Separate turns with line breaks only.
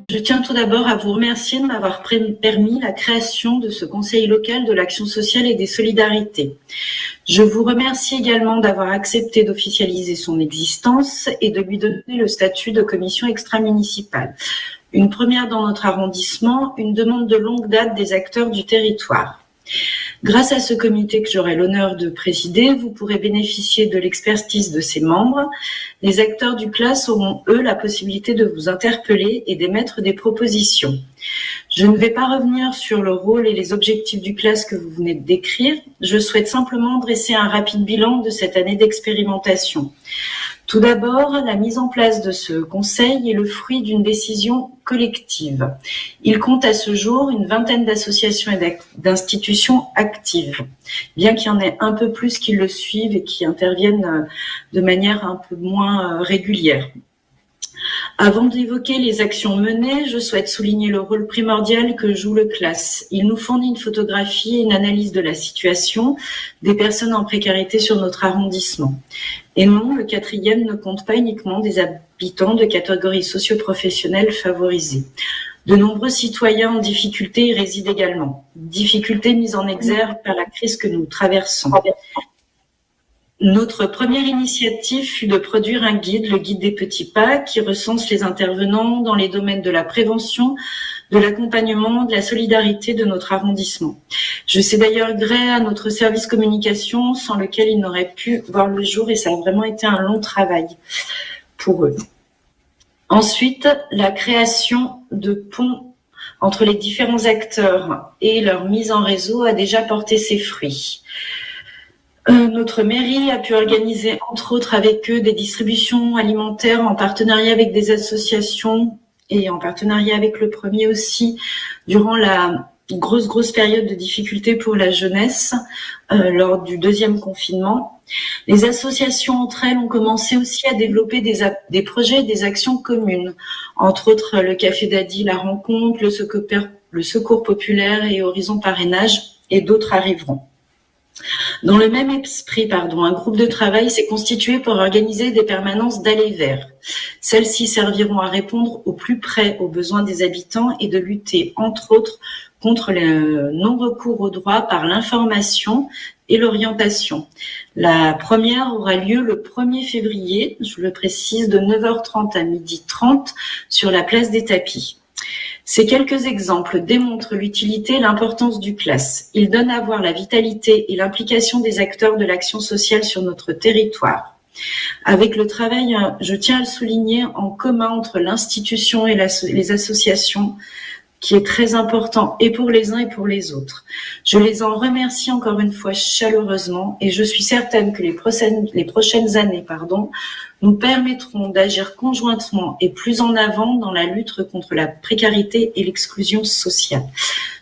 Je tiens tout d'abord à vous remercier de m'avoir permis la création de ce Conseil local de l'action sociale et des solidarités. Je vous remercie également d'avoir accepté d'officialiser son existence et de lui donner le statut de commission extra-municipale. Une première dans notre arrondissement, une demande de longue date des acteurs du territoire. Grâce à ce comité que j'aurai l'honneur de présider, vous pourrez bénéficier de l'expertise de ses membres. Les acteurs du CLAS auront, eux, la possibilité de vous interpeller et d'émettre des propositions. Je ne vais pas revenir sur le rôle et les objectifs du CLAS que vous venez de décrire. Je souhaite simplement dresser un rapide bilan de cette année d'expérimentation. Tout d'abord, la mise en place de ce conseil est le fruit d'une décision collective. Il compte à ce jour une vingtaine d'associations et d'institutions actives, bien qu'il y en ait un peu plus qui le suivent et qui interviennent de manière un peu moins régulière. Avant d'évoquer les actions menées, je souhaite souligner le rôle primordial que joue le CLAS. Il nous fournit une photographie et une analyse de la situation des personnes en précarité sur notre arrondissement. Et non, le 4e ne compte pas uniquement des habitants de catégories socio-professionnelles favorisées. De nombreux citoyens en difficulté y résident également. Difficultés mises en exergue par la crise que nous traversons. Notre première initiative fut de produire un guide, le guide des petits pas, qui recense les intervenants dans les domaines de la prévention, de l'accompagnement, de la solidarité de notre arrondissement. Je sais d'ailleurs gré à notre service communication, sans lequel il n'aurait pu voir le jour, et ça a vraiment été un long travail pour eux. Ensuite, la création de ponts entre les différents acteurs et leur mise en réseau a déjà porté ses fruits. Notre mairie a pu organiser, entre autres avec eux, des distributions alimentaires en partenariat avec des associations et en partenariat avec le premier aussi, durant la grosse période de difficulté pour la jeunesse lors du 2e confinement. Les associations entre elles ont commencé aussi à développer des projets et des actions communes, entre autres le Café d'Adi, la rencontre, le secours populaire et Horizon Parrainage, et d'autres arriveront. Dans le même esprit, un groupe de travail s'est constitué pour organiser des permanences d'aller vers. Celles-ci serviront à répondre au plus près aux besoins des habitants et de lutter, entre autres, contre le non-recours aux droits par l'information et l'orientation. La première aura lieu le 1er février, je le précise, de 9h30 à 12h30 sur la place des Tapis. Ces quelques exemples démontrent l'utilité et l'importance du CLAS. Ils donnent à voir la vitalité et l'implication des acteurs de l'action sociale sur notre territoire. Avec le travail, je tiens à le souligner, en commun entre l'institution et les associations, qui est très important et pour les uns et pour les autres. Je les en remercie encore une fois chaleureusement et je suis certaine que les prochaines années nous permettront d'agir conjointement et plus en avant dans la lutte contre la précarité et l'exclusion sociale.